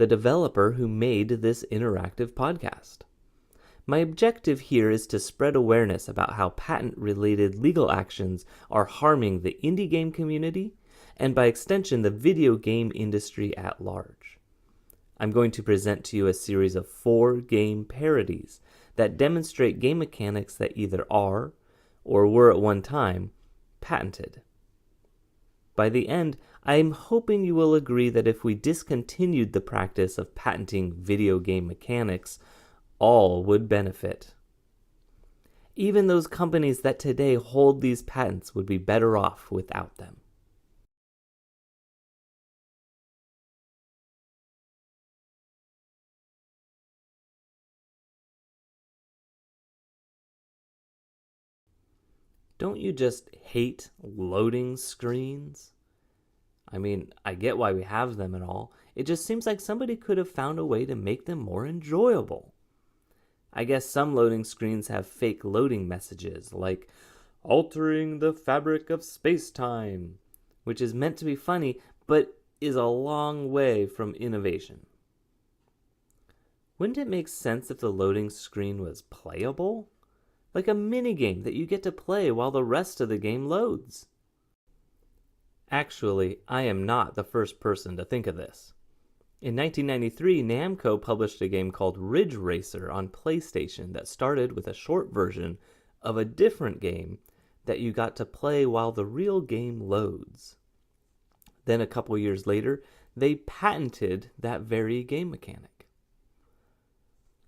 the developer who made this interactive podcast. My objective here is to spread awareness about how patent-related legal actions are harming the indie game community and by extension the video game industry at large. I'm going to present to you a series of 4 game parodies that demonstrate game mechanics that either are, or were at one time, patented. By the end, I'm hoping you will agree that if we discontinued the practice of patenting video game mechanics, all would benefit. Even those companies that today hold these patents would be better off without them. Don't you just hate loading screens? I mean, I get why we have them and all. It just seems like somebody could have found a way to make them more enjoyable. I guess some loading screens have fake loading messages, like altering the fabric of space-time, which is meant to be funny, but is a long way from innovation. Wouldn't it make sense if the loading screen was playable? Like a minigame that you get to play while the rest of the game loads. Actually, I am not the first person to think of this. In 1993, Namco published a game called Ridge Racer on PlayStation that started with a short version of a different game that you got to play while the real game loads. Then a couple years later, they patented that very game mechanic.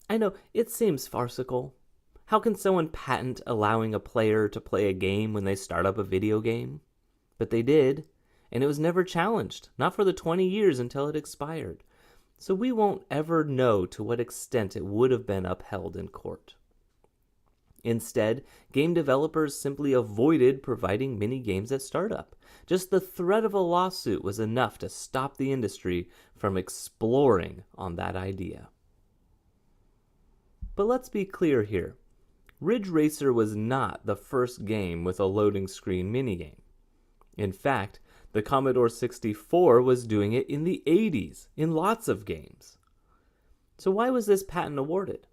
I know, it seems farcical. How can someone patent allowing a player to play a game when they start up a video game? But they did. And it was never challenged, not for the 20 years until it expired. So we won't ever know to what extent it would have been upheld in court. Instead, game developers simply avoided providing mini-games at startup. Just the threat of a lawsuit was enough to stop the industry from exploring on that idea. But let's be clear here. Ridge Racer was not the first game with a loading screen minigame. In fact, the Commodore 64 was doing it in the 80s in lots of games. So why was this patent awarded?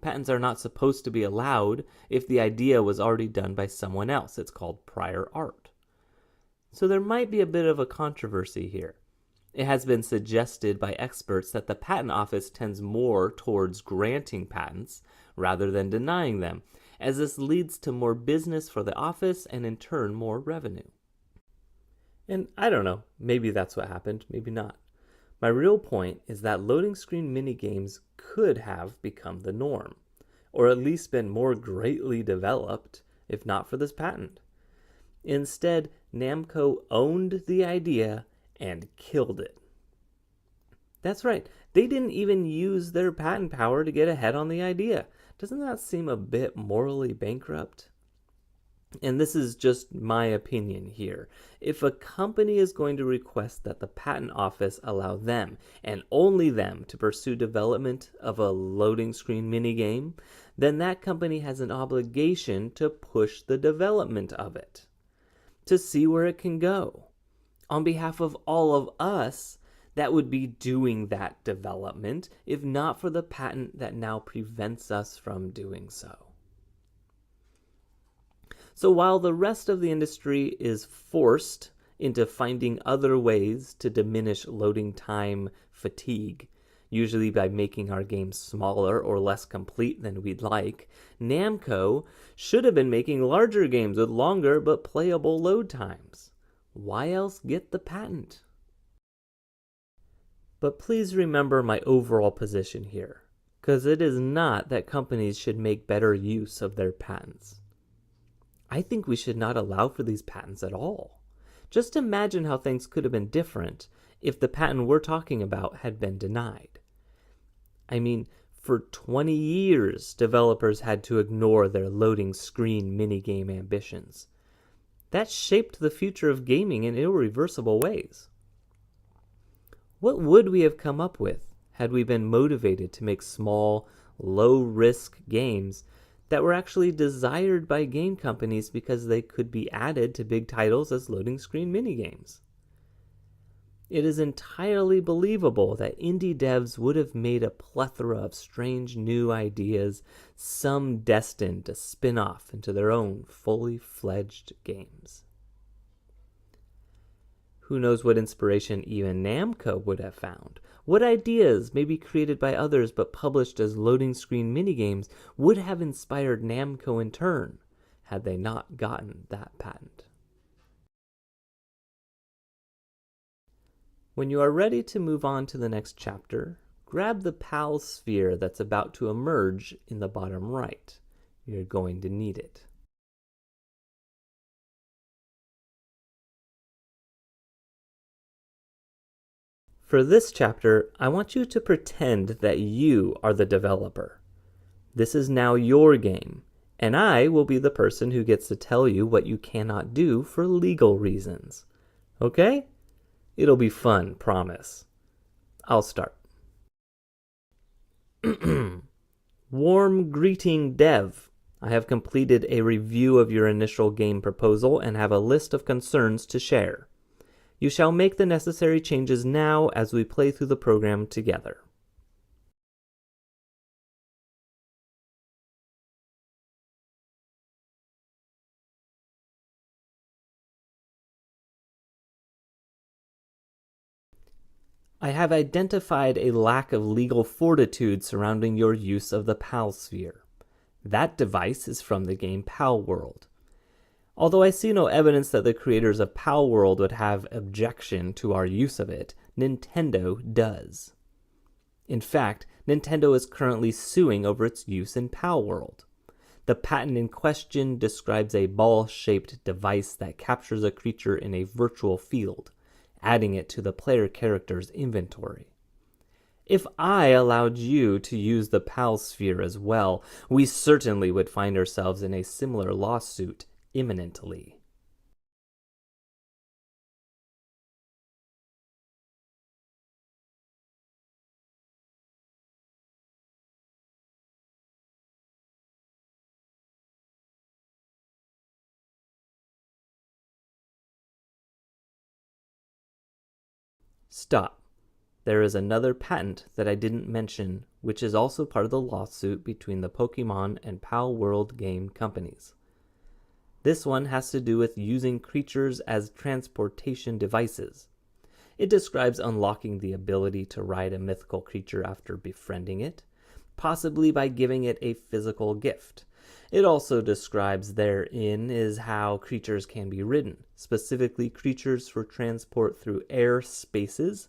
Patents are not supposed to be allowed if the idea was already done by someone else. It's called prior art. So there might be a bit of a controversy here. It has been suggested by experts that the Patent Office tends more towards granting patents rather than denying them, as this leads to more business for the office and in turn more revenue. And I don't know, maybe that's what happened, maybe not. My real point is that loading screen minigames could have become the norm, or at least been more greatly developed, if not for this patent. Instead, Namco owned the idea and killed it. That's right, they didn't even use their patent power to get ahead on the idea. Doesn't that seem a bit morally bankrupt? And this is just my opinion here. If a company is going to request that the patent office allow them, and only them, to pursue development of a loading screen minigame, then that company has an obligation to push the development of it, to see where it can go. On behalf of all of us that would be doing that development, if not for the patent that now prevents us from doing so. So while the rest of the industry is forced into finding other ways to diminish loading time fatigue, usually by making our games smaller or less complete than we'd like, Namco should have been making larger games with longer but playable load times. Why else get the patent? But please remember my overall position here, because it is not that companies should make better use of their patents. I think we should not allow for these patents at all. Just imagine how things could have been different if the patent we're talking about had been denied. I mean, for 20 years, developers had to ignore their loading screen minigame ambitions. That shaped the future of gaming in irreversible ways. What would we have come up with had we been motivated to make small, low-risk games that were actually desired by game companies because they could be added to big titles as loading screen minigames? It is entirely believable that indie devs would have made a plethora of strange new ideas, some destined to spin off into their own fully fledged games. Who knows what inspiration even Namco would have found? What ideas, maybe created by others but published as loading screen minigames, would have inspired Namco in turn, had they not gotten that patent? When you are ready to move on to the next chapter, grab the PAL sphere that's about to emerge in the bottom right. You're going to need it. For this chapter, I want you to pretend that you are the developer. This is now your game, and I will be the person who gets to tell you what you cannot do for legal reasons. Okay? It'll be fun, promise. I'll start. Warm greeting, Dev. I have completed a review of your initial game proposal and have a list of concerns to share. You shall make the necessary changes now as we play through the program together. I have identified a lack of legal fortitude surrounding your use of the PAL sphere. That device is from the game Pal-World. Although I see no evidence that the creators of Pal-World would have objection to our use of it, Nintendo does. In fact, Nintendo is currently suing over its use in Pal-World. The patent in question describes a ball-shaped device that captures a creature in a virtual field, adding it to the player character's inventory. If I allowed you to use the PAL sphere as well, we certainly would find ourselves in a similar lawsuit imminently. Stop. There is another patent that I didn't mention, which is also part of the lawsuit between the Pokemon and Pal-World game companies. This one has to do with using creatures as transportation devices. It describes unlocking the ability to ride a mythical creature after befriending it, possibly by giving it a physical gift. It also describes therein is how creatures can be ridden, specifically creatures for transport through air spaces,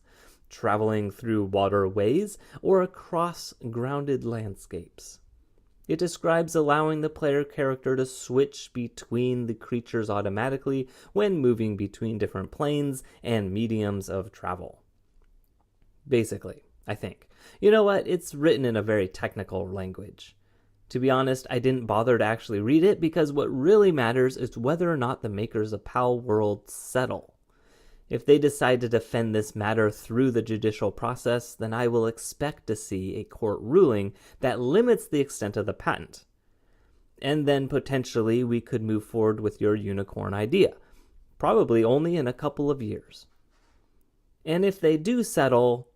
traveling through waterways, or across grounded landscapes. It describes allowing the player character to switch between the creatures automatically when moving between different planes and mediums of travel. Basically, I think. You know what? It's written in a very technical language. To be honest, I didn't bother to actually read it because what really matters is whether or not the makers of Pal-World settle. If they decide to defend this matter through the judicial process, then I will expect to see a court ruling that limits the extent of the patent. And then potentially we could move forward with your unicorn idea, probably only in a couple of years. And if they do settle,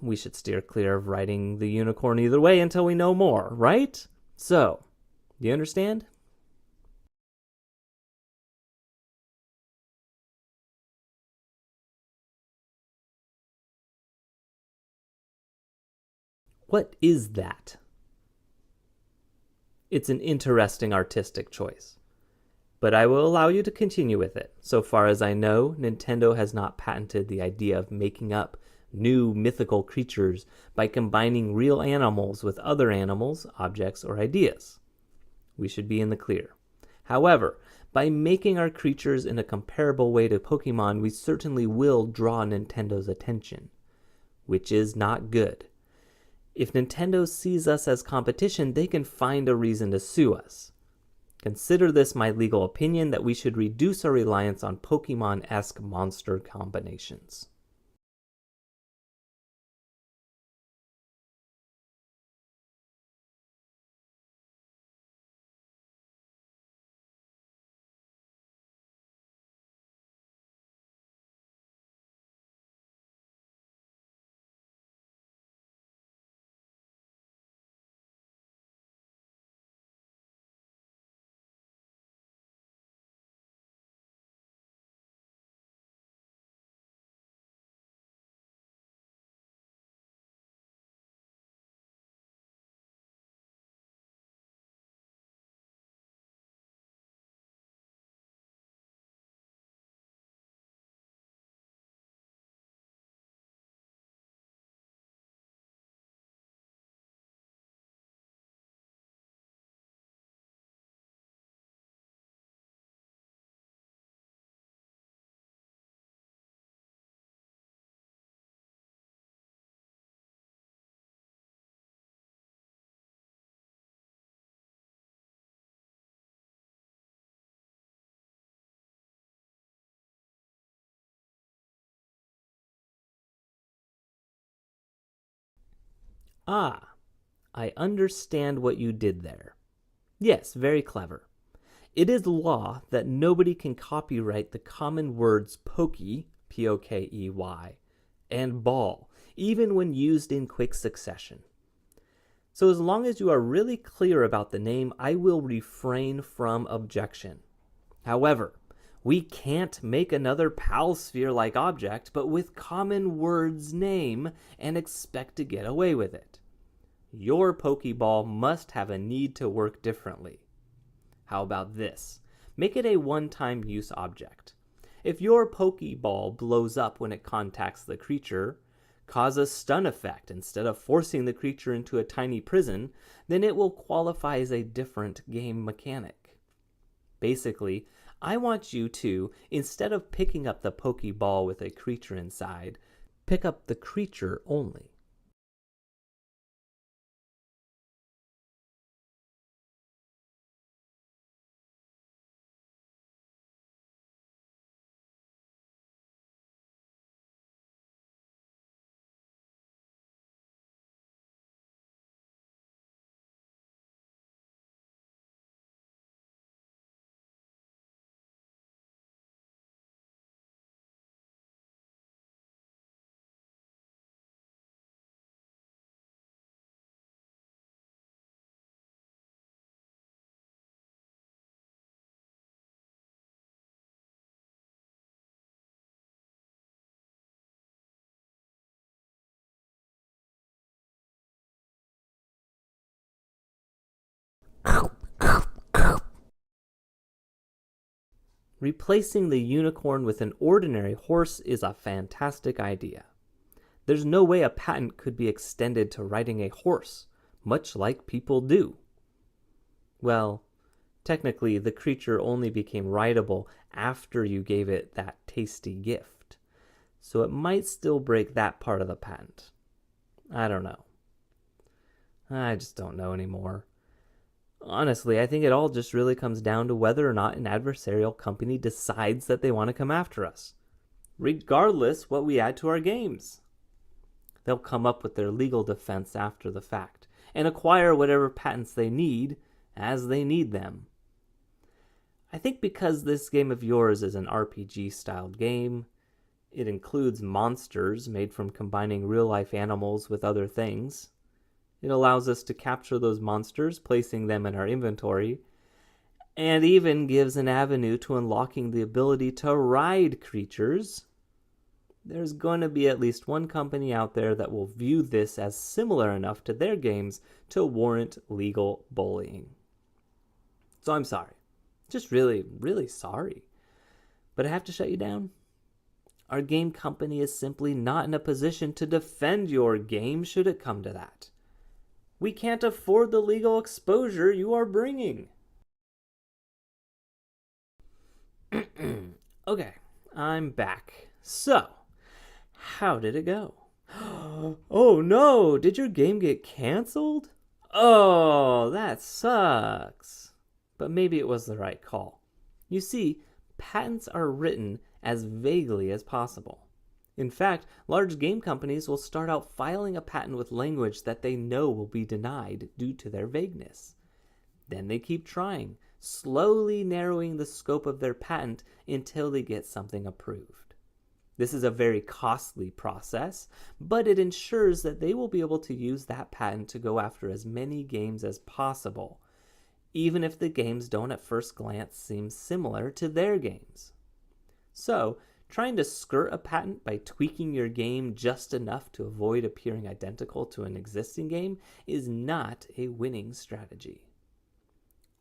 we should steer clear of writing the unicorn either way until we know more, right? So, do you understand? What is that? It's an interesting artistic choice. But I will allow you to continue with it. So far as I know, Nintendo has not patented the idea of making up new mythical creatures by combining real animals with other animals, objects, or ideas. We should be in the clear. However, by making our creatures in a comparable way to Pokemon, we certainly will draw Nintendo's attention, which is not good. If Nintendo sees us as competition, they can find a reason to sue us. Consider this my legal opinion that we should reduce our reliance on Pokemon-esque monster combinations. Ah, I understand what you did there. Yes, very clever. It is law that nobody can copyright the common words pokey, P-O-K-E-Y, and ball, even when used in quick succession. So as long as you are really clear about the name, I will refrain from objection. However, we can't make another Pal-Sphere-like object, but with common words name, and expect to get away with it. Your Pokeball must have a need to work differently. How about this? Make it a one-time use object. If your Pokeball blows up when it contacts the creature, cause a stun effect instead of forcing the creature into a tiny prison, then it will qualify as a different game mechanic. Basically, I want you to, instead of picking up the Pokeball with a creature inside, pick up the creature only. Replacing the unicorn with an ordinary horse is a fantastic idea. There's no way a patent could be extended to riding a horse, much like people do. Well, technically, the creature only became rideable after you gave it that tasty gift, so it might still break that part of the patent. I don't know. I just don't know anymore. Honestly, I think it all just really comes down to whether or not an adversarial company decides that they want to come after us, regardless what we add to our games. They'll come up with their legal defense after the fact, and acquire whatever patents they need as they need them. I think because this game of yours is an RPG-styled game, it includes monsters made from combining real-life animals with other things. It allows us to capture those monsters, placing them in our inventory, and even gives an avenue to unlocking the ability to ride creatures. There's going to be at least one company out there that will view this as similar enough to their games to warrant legal bullying. So I'm sorry. Just really, really sorry. But I have to shut you down. Our game company is simply not in a position to defend your game should it come to that. We can't afford the legal exposure you are bringing. Okay, I'm back. So, how did it go? Oh no, did your game get canceled? Oh, that sucks. But maybe it was the right call. You see, patents are written as vaguely as possible. In fact, large game companies will start out filing a patent with language that they know will be denied due to their vagueness. Then they keep trying, slowly narrowing the scope of their patent until they get something approved. This is a very costly process, but it ensures that they will be able to use that patent to go after as many games as possible, even if the games don't at first glance seem similar to their games. So, trying to skirt a patent by tweaking your game just enough to avoid appearing identical to an existing game is not a winning strategy.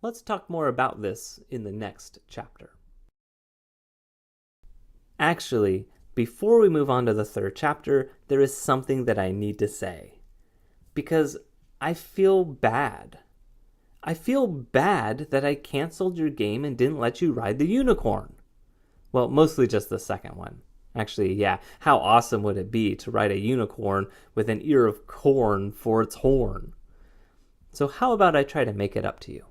Let's talk more about this in the next chapter. Actually, before we move on to the third chapter, there is something that I need to say. Because I feel bad. I feel bad that I canceled your game and didn't let you ride the unicorn. Well, mostly just the second one. Actually, yeah, how awesome would it be to ride a unicorn with an ear of corn for its horn? So how about I try to make it up to you?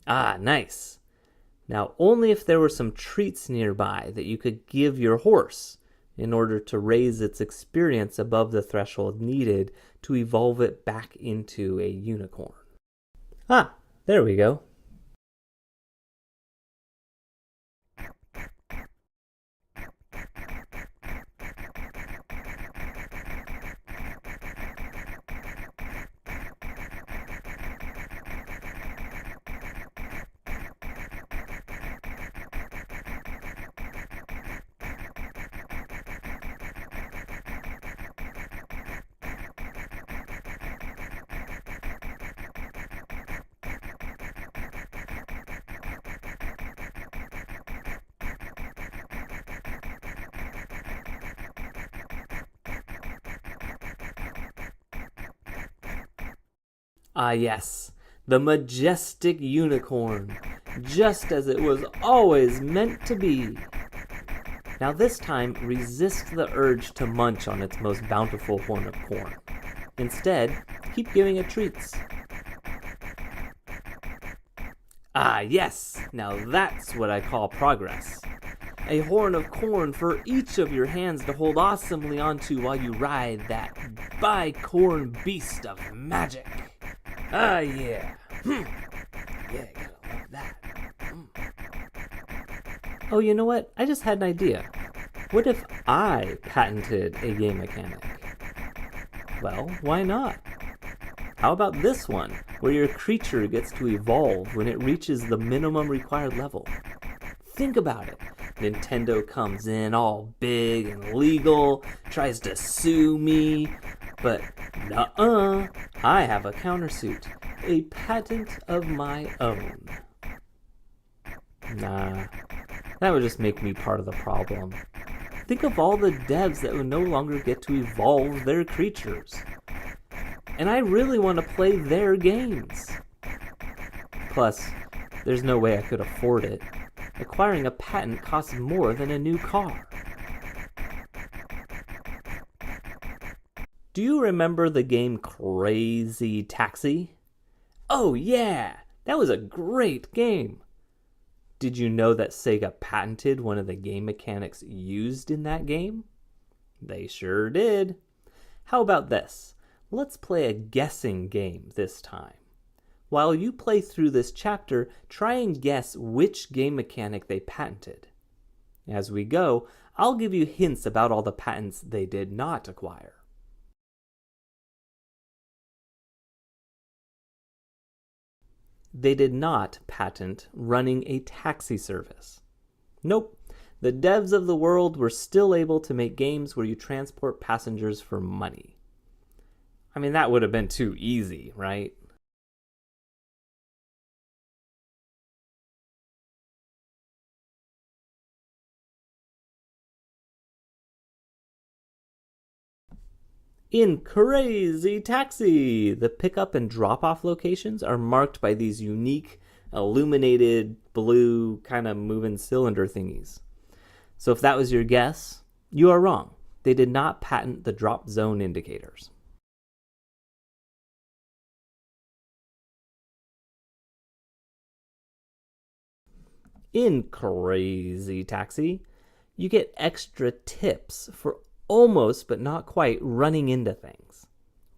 Ah, nice. Now, only if there were some treats nearby that you could give your horse in order to raise its experience above the threshold needed to evolve it back into a unicorn. Ah, there we go. Ah yes, the majestic unicorn, just as it was always meant to be. Now this time, resist the urge to munch on its most bountiful horn of corn. Instead, keep giving it treats. Ah yes, now that's what I call progress. A horn of corn for each of your hands to hold awesomely onto while you ride that bicorn beast of magic. Ah, yeah. Yeah, gotta love that. Oh, you know what? I just had an idea. What if I patented a game mechanic? Well, why not? How about this one, where your creature gets to evolve when it reaches the minimum required level? Think about it. Nintendo comes in all big and legal, tries to sue me, but nuh-uh, I have a countersuit, a patent of my own. Nah, that would just make me part of the problem. Think of all the devs that would no longer get to evolve their creatures. And I really want to play their games. Plus, there's no way I could afford it. Acquiring a patent costs more than a new car. Do you remember the game Crazy Taxi? Oh yeah, that was a great game. Did you know that Sega patented one of the game mechanics used in that game? They sure did. How about this? Let's play a guessing game this time. While you play through this chapter, try and guess which game mechanic they patented. As we go, I'll give you hints about all the patents they did not acquire. They did not patent running a taxi service. Nope, the devs of the world were still able to make games where you transport passengers for money. I mean, that would have been too easy, right? In Crazy Taxi, the pickup and drop-off locations are marked by these unique, illuminated, blue, kind of moving cylinder thingies. So if that was your guess, you are wrong. They did not patent the drop zone indicators. In Crazy Taxi, you get extra tips for almost but not quite running into things.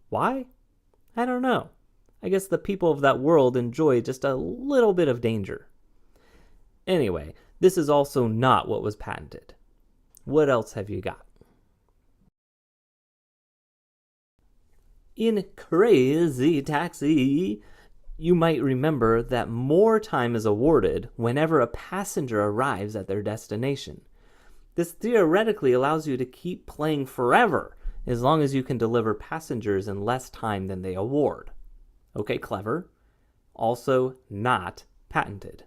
Why? I don't know. I guess the people of that world enjoy just a little bit of danger. Anyway, this is also not what was patented. What else have you got? In Crazy Taxi, you might remember that more time is awarded whenever a passenger arrives at their destination. This theoretically allows you to keep playing forever as long as you can deliver passengers in less time than they award. Okay, clever. Also not patented.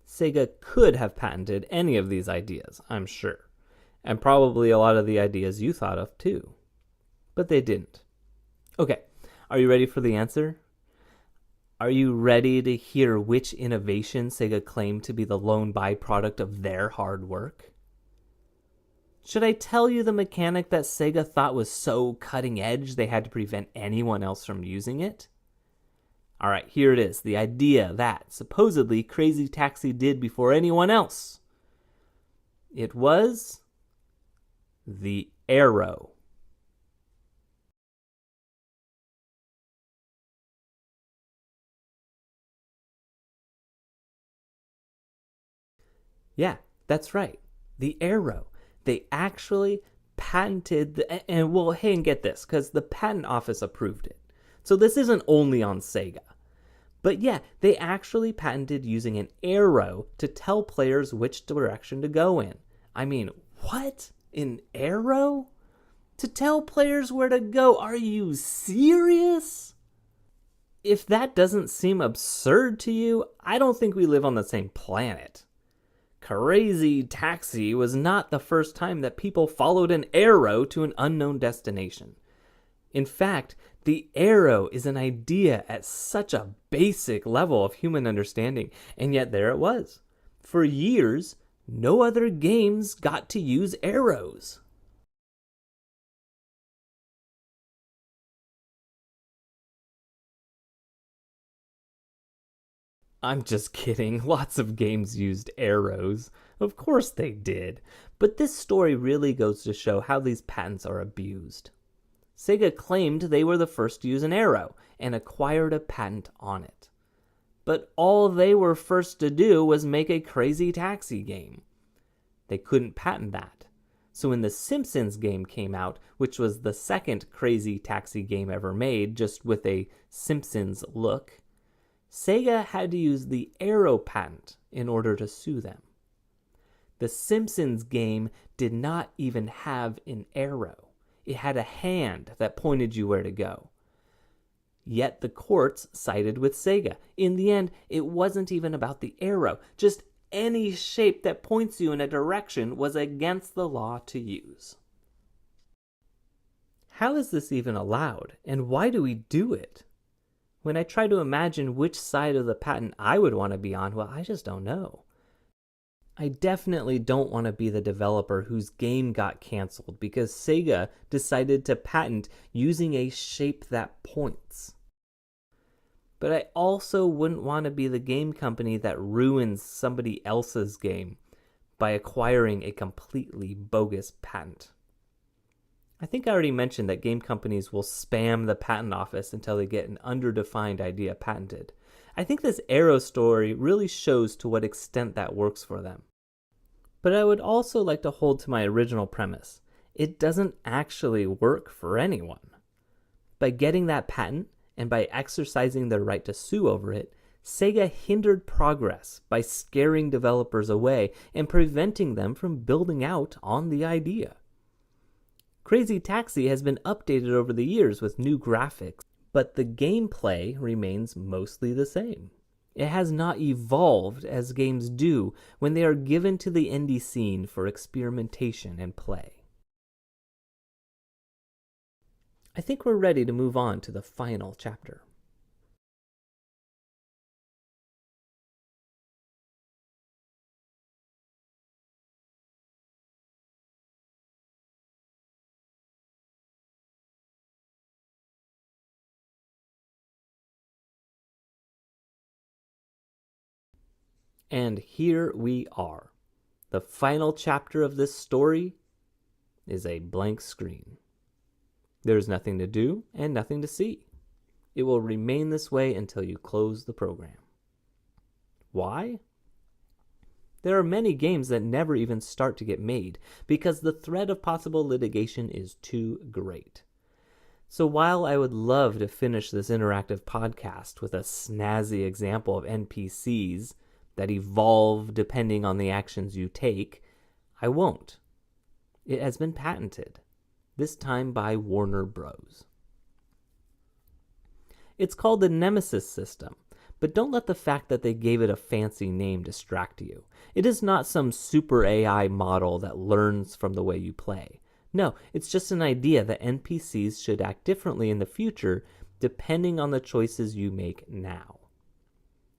Sega could have patented any of these ideas, I'm sure, and probably a lot of the ideas you thought of too. But they didn't. Okay, are you ready for the answer? Are you ready to hear which innovation Sega claimed to be the lone byproduct of their hard work? Should I tell you the mechanic that Sega thought was so cutting edge they had to prevent anyone else from using it? All right, here it is. The idea that supposedly Crazy Taxi did before anyone else. It was the arrow. Yeah, that's right. The arrow. They actually patented and well, hey, and get this, because the patent office approved it. So this isn't only on Sega. But yeah, they actually patented using an arrow to tell players which direction to go in. I mean, what? An arrow? To tell players where to go? Are you serious? If that doesn't seem absurd to you, I don't think we live on the same planet. Crazy Taxi was not the first time that people followed an arrow to an unknown destination. In fact, the arrow is an idea at such a basic level of human understanding, and yet there it was. For years, no other games got to use arrows. I'm just kidding. Lots of games used arrows. Of course they did. But this story really goes to show how these patents are abused. Sega claimed they were the first to use an arrow and acquired a patent on it. But all they were first to do was make a Crazy Taxi game. They couldn't patent that. So when the Simpsons game came out, which was the second Crazy Taxi game ever made, just with a Simpsons look, Sega had to use the arrow patent in order to sue them. The Simpsons game did not even have an arrow. It had a hand that pointed you where to go. Yet the courts sided with Sega. In the end, it wasn't even about the arrow. Just any shape that points you in a direction was against the law to use. How is this even allowed, and why do we do it? When I try to imagine which side of the patent I would want to be on, well, I just don't know. I definitely don't want to be the developer whose game got canceled because Sega decided to patent using a shape that points. But I also wouldn't want to be the game company that ruins somebody else's game by acquiring a completely bogus patent. I think I already mentioned that game companies will spam the patent office until they get an underdefined idea patented. I think this arrow story really shows to what extent that works for them. But I would also like to hold to my original premise. It doesn't actually work for anyone. By getting that patent, and by exercising their right to sue over it, Sega hindered progress by scaring developers away and preventing them from building out on the idea. Crazy Taxi has been updated over the years with new graphics, but the gameplay remains mostly the same. It has not evolved as games do when they are given to the indie scene for experimentation and play. I think we're ready to move on to the final chapter. And here we are. The final chapter of this story is a blank screen. There's nothing to do and nothing to see. It will remain this way until you close the program. Why? There are many games that never even start to get made because the threat of possible litigation is too great. So while I would love to finish this interactive podcast with a snazzy example of NPCs that evolve depending on the actions you take, I won't. It has been patented, this time by Warner Bros. It's called the Nemesis system, but don't let the fact that they gave it a fancy name distract you. It is not some super AI model that learns from the way you play. No, it's just an idea that NPCs should act differently in the future depending on the choices you make now.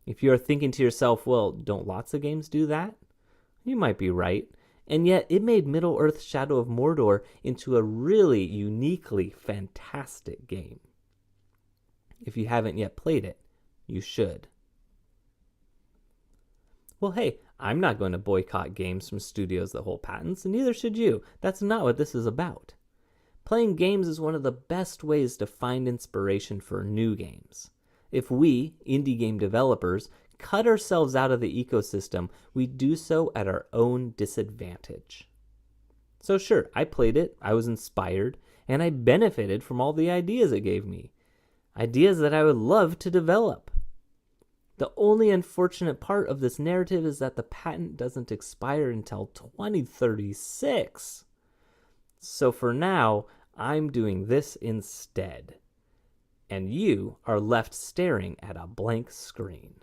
If you're thinking to yourself, well, don't lots of games do that? You might be right. And yet it made Middle-earth: Shadow of Mordor into a really uniquely fantastic game. If you haven't yet played it, you should. Well, hey, I'm not going to boycott games from studios that hold patents, and neither should you. That's not what this is about. Playing games is one of the best ways to find inspiration for new games. If we, indie game developers, cut ourselves out of the ecosystem, we do so at our own disadvantage. So sure, I played it, I was inspired, and I benefited from all the ideas it gave me. Ideas that I would love to develop. The only unfortunate part of this narrative is that the patent doesn't expire until 2036. So for now, I'm doing this instead. And you are left staring at a blank screen.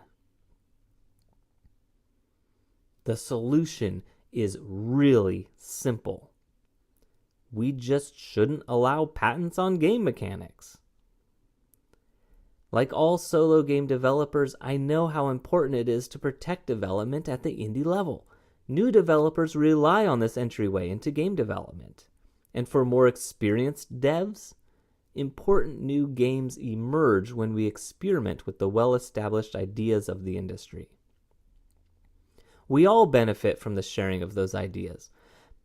The solution is really simple. We just shouldn't allow patents on game mechanics. Like all solo game developers, I know how important it is to protect development at the indie level. New developers rely on this entryway into game development. And for more experienced devs, important new games emerge when we experiment with the well-established ideas of the industry. We all benefit from the sharing of those ideas.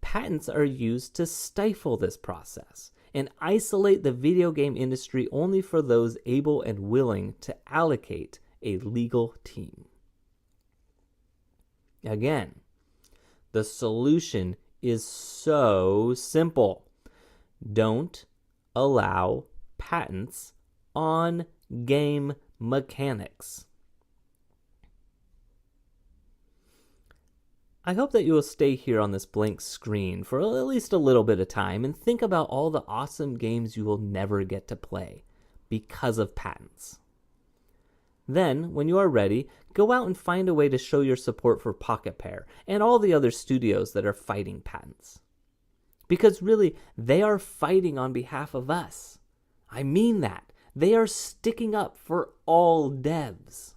Patents are used to stifle this process and isolate the video game industry only for those able and willing to allocate a legal team. Again, the solution is so simple. Don't allow patents on game mechanics. I hope that you will stay here on this blank screen for at least a little bit of time and think about all the awesome games you will never get to play because of patents. Then, when you are ready, go out and find a way to show your support for Pocket Pair and all the other studios that are fighting patents. Because really, they are fighting on behalf of us. I mean that. They are sticking up for all devs.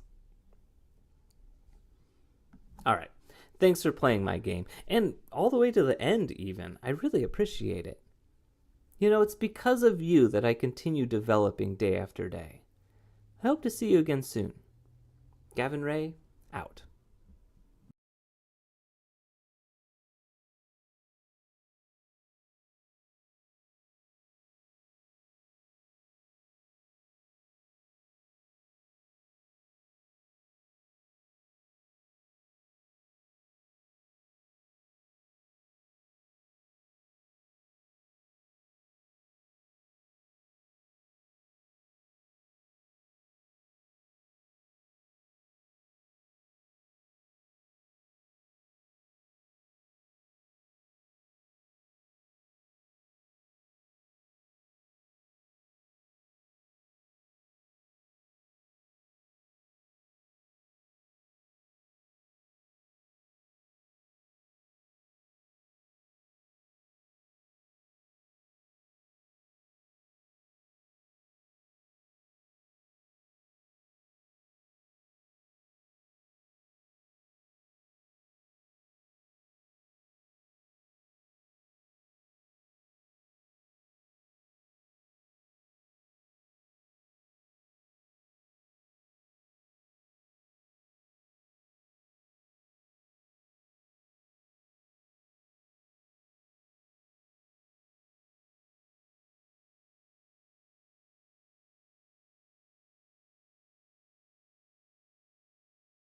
All right. Thanks for playing my game, and all the way to the end even. I really appreciate it. You know, it's because of you that I continue developing day after day. I hope to see you again soon. Gavin Ray, out.